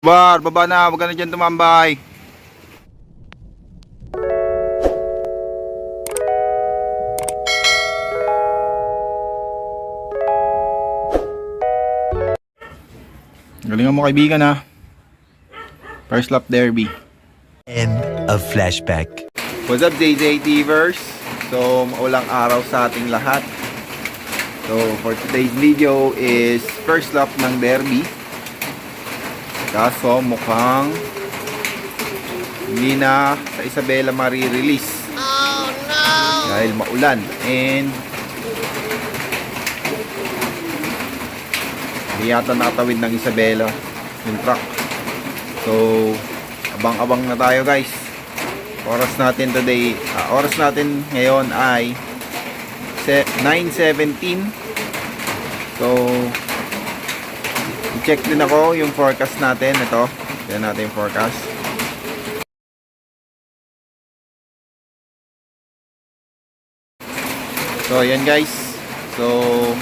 Bar, baba na, wag ka na dyan tumambay. Galingan mo kaibigan ha. First lap derby. End of flashback. What's up JJ Tvers? So maulang araw sa ating lahat. So for today's video is first lap ng derby. Kaso mukhang hindi na sa Isabela marirelease. Oh no! Dahil maulan and hindi yata nakatawid ng Isabela yung truck. So abang-abang na tayo guys. Oras natin ngayon ay 9:17. So i-check din ako yung forecast natin. Ito, yan natin yung forecast. So yan guys. So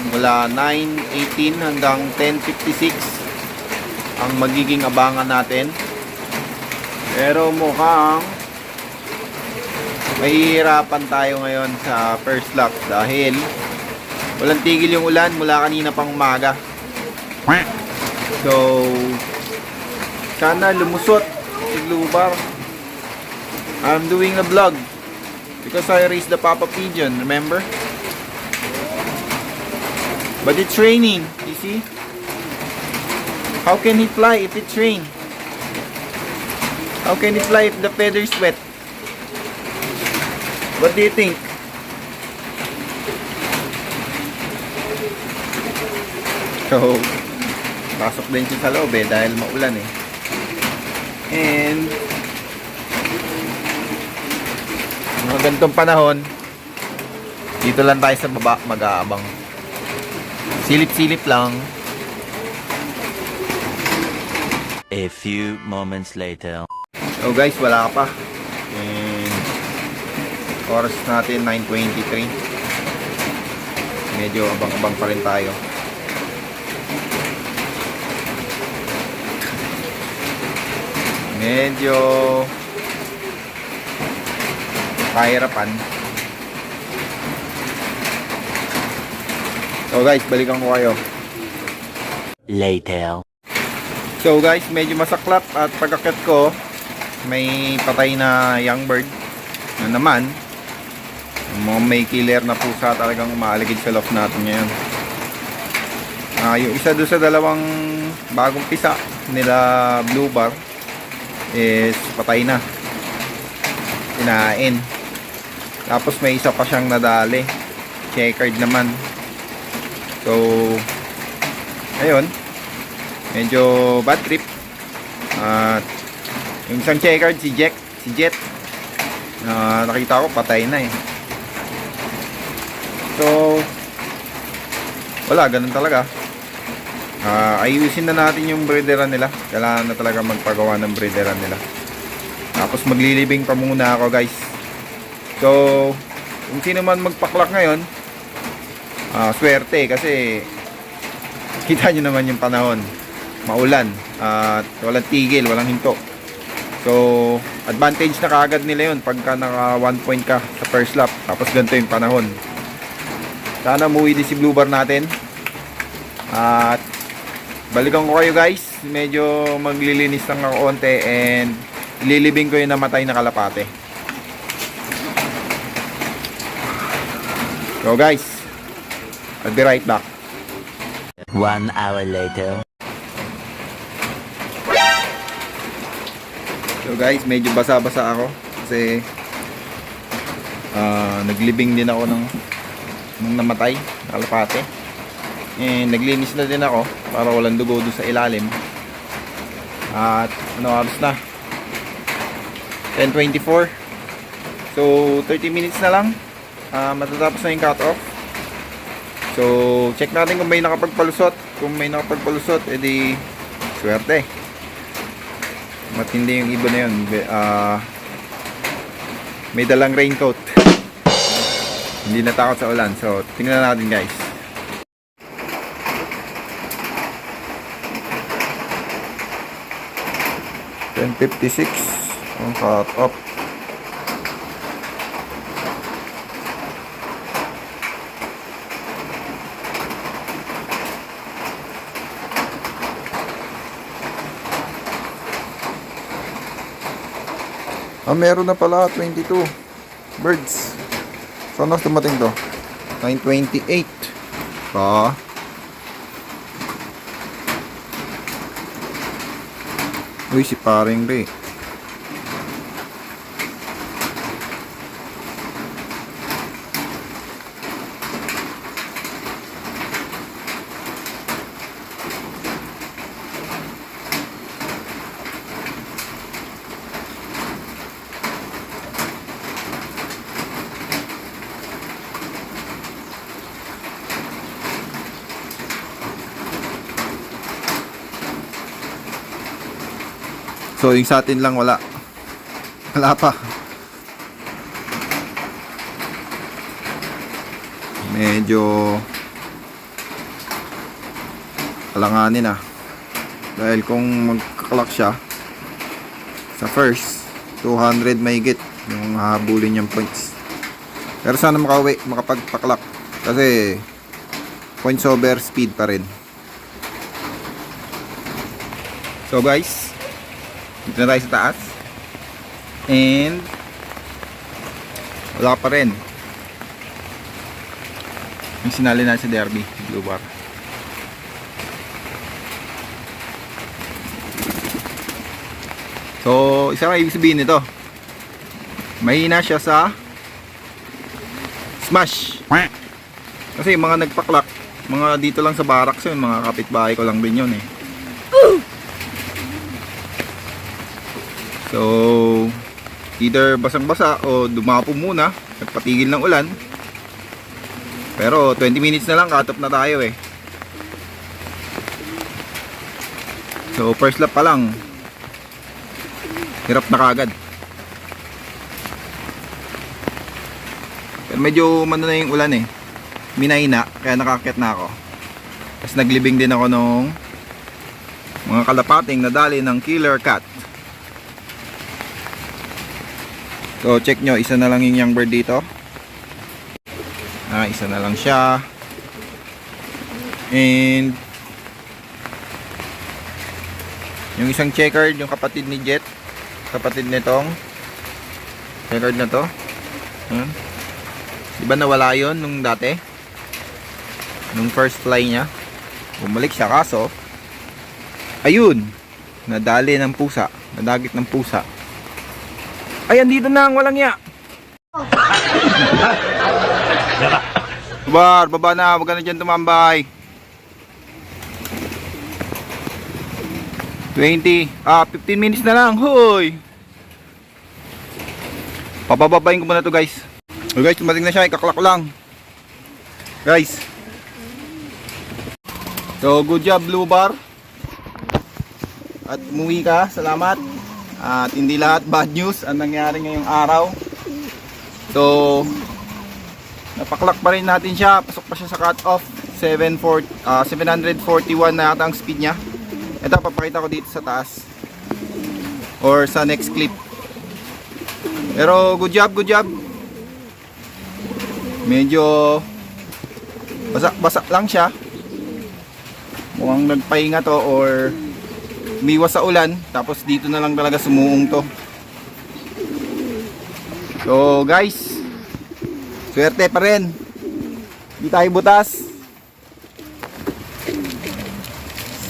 mula 9:18 hanggang 10:56 ang magiging abangan natin. Pero mukhang mahihirapan tayo ngayon sa first lap dahil walang tigil yung ulan mula kanina pang umaga. So sana lumusot si Bluebar. I'm doing a vlog because I raised the Papa Pigeon, remember? But it's raining, you see? How can he fly if it's rain? How can he fly if the feathers wet? What do you think? So, pasok din siya sa loob dahil maulan And mga ganitong panahon, dito lang tayo sa baba mag-aabang. Silip-silip lang. A few moments later. So guys, wala pa. And oras natin 9:23. Medyo abang-abang pa rin tayo. Medyo kahirapan. So guys, balikan ko kayo. Later. So guys, medyo masaklap at pagkakit ko may patay na young bird na naman. Mga may killer na pusa talagang umaaligid sa loft natin ngayon. Yung isa doon sa dalawang bagong pisa nila Blue Bar is patay na. Kinain. Tapos may isa pa siyang nadali. Checkered naman. So ayun, medyo bad trip. At yung isang checkered si Jet, nakita ko patay na So wala, ganun talaga. Ayusin na natin yung breederan nila. Kailangan na talaga magpagawa ng breederan nila. Tapos maglilibing pa muna ako guys. So kung sino man magpaklak ngayon, swerte kasi kita nyo naman yung panahon, maulan at walang tigil, walang hinto. So advantage na kaagad nila yun pagka naka 1 point ka sa first lap tapos ganito yung panahon. Sana umuwi din si Blue Bar natin. At balikan ko kayo guys. Medyo maglilinis lang ako konti and ililibing ko yung namatay na kalapate. So guys, I'll be right back. 1 hour later. So guys, medyo basa-basa ako kasi naglibing din ako ng namatay na kalapate. And naglinis na din ako para walang dugo doon sa ilalim. At ano oras na? 10:24. So 30 minutes na lang. Matatapos na yung cut off. So check natin kung may nakapagpalusot. Kung may nakapagpalusot, edi swerte. Matindi yung ibon na yun. May dalang raincoat. Hindi natakot sa ulan. So tingnan natin guys. 10:56 ang cut off. Meron na pala 22 birds. Saan na dumating to? 9:28. Uy, si paring Ray. So, yung sa atin lang wala. Wala pa. Medyo alanganin ah. Dahil kung magkaklak siya sa first 200 mahigit yung hahabulin niyang points. Pero sana makauwi, makapagpaklak. Kasi points over speed pa rin. So guys, dito na tayo sa taas. And wala pa rin yung sinali na sa derby blue bar. So isa lang ibig sabihin nito, mahina siya sa smash. Kasi mga nagpaklak, mga dito lang sa barracks yun, mga kapitbahay ko lang din yun eh. So, either basang-basa o dumapo muna, nagpatigil ng ulan. Pero 20 minutes na lang, cut-off na tayo eh. So, first lap pa lang, hirap na kagad. Pero medyo mano na yung ulan eh. Minahina, kaya nakakit na ako. Tapos naglibing din ako nung mga kalapating nadali ng killer cat. So check nyo, isa na lang yung young bird dito. Isa na lang siya. And yung isang checkered, yung kapatid ni Jet, kapatid nitong checkered na to. Diba nawala yun nung dati? Nung first fly niya. Bumalik siya kaso ayun, nadali ng pusa, nadagit ng pusa. Ay, andito na ang walang ya. Bar, baba na, wag ka na dyan tumambay. 15 minutes na lang, hoy. Papababayin ko muna to guys. So guys, tumating na siya, ikaklak ko lang. Guys. So, good job blue bar. At umuwi ka, salamat. At hindi lahat bad news ang nangyari ngayong araw. So napaklak pa rin natin siya. Pasok pa siya sa cut off 741 na yata ang speed niya. Ito papakita ko dito sa taas or sa next clip. Pero good job, good job. Medyo basak lang siya. Mukhang nagpahinga to or umiwas sa ulan, tapos dito na lang talaga sumuong to. So guys, swerte pa rin, hindi tayo butas.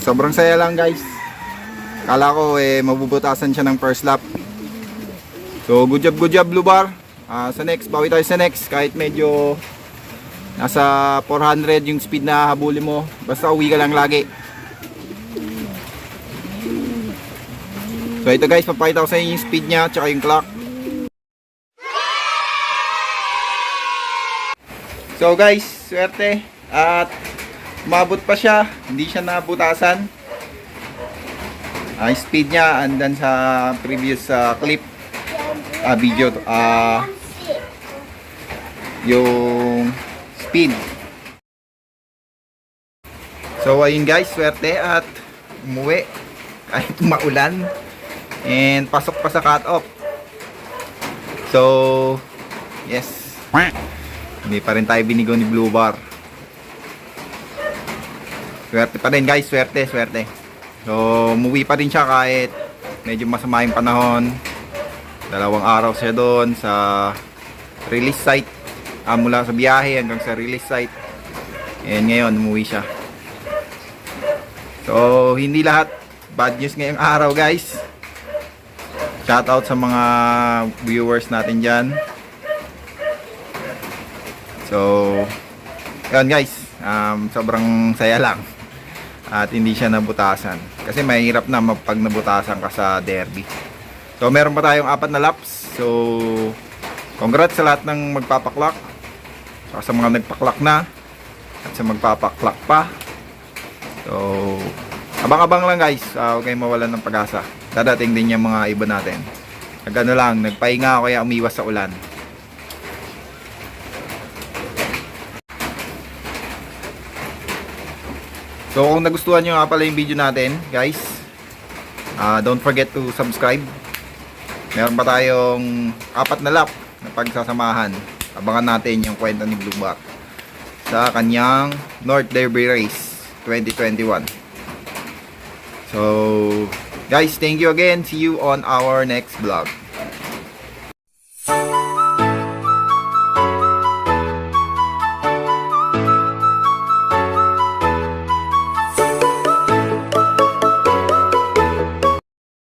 Sobrang saya lang guys. Kala ko mabubutasan siya ng first lap. So good job blue bar. Sa next, bawi tayo sa next. Kahit medyo nasa 400 yung speed na habulin mo, basta uwi ka lang lagi. So ito guys, papakita ko sa inyo yung speed niya tsaka yung clock. So guys, swerte at umabot pa siya, hindi siya nabutasan. Speed niya andan sa previous clip, video, yung speed. So ayun guys, swerte at umuwi kahit maulan. And pasok pa sa cut-off. So, yes. Hindi pa rin tayo binigo ni Blue Bar. Swerte pa rin guys, swerte. So, umuwi pa rin siya kahit medyo masama yung panahon. 2 araw siya doon sa release site. Mula sa biyahe hanggang sa release site. And ngayon, umuwi siya. So, hindi lahat bad news ngayong araw guys. Shoutout sa mga viewers natin dyan. So, yun guys, sobrang saya lang. At hindi siya nabutasan. Kasi mahirap na pag nabutasan ka sa derby. So, meron pa tayong 4 na laps. So, congrats sa lahat ng magpapaklak. Sa mga nagpaklak na. At sa magpapaklak pa. So, abang-abang lang guys. Huwag kayong mawalan ng pag-asa. Dadating din yung mga iba natin. Nagano lang, nagpahinga ako kaya umiwas sa ulan. So kung nagustuhan nyo nga pala yung video natin guys, don't forget to subscribe. Meron pa tayong 4 na lap na pagsasamahan. Abangan natin yung kwento ni Blue Bar sa kanyang North Derby Race 2021. So guys, thank you again. See you on our next vlog.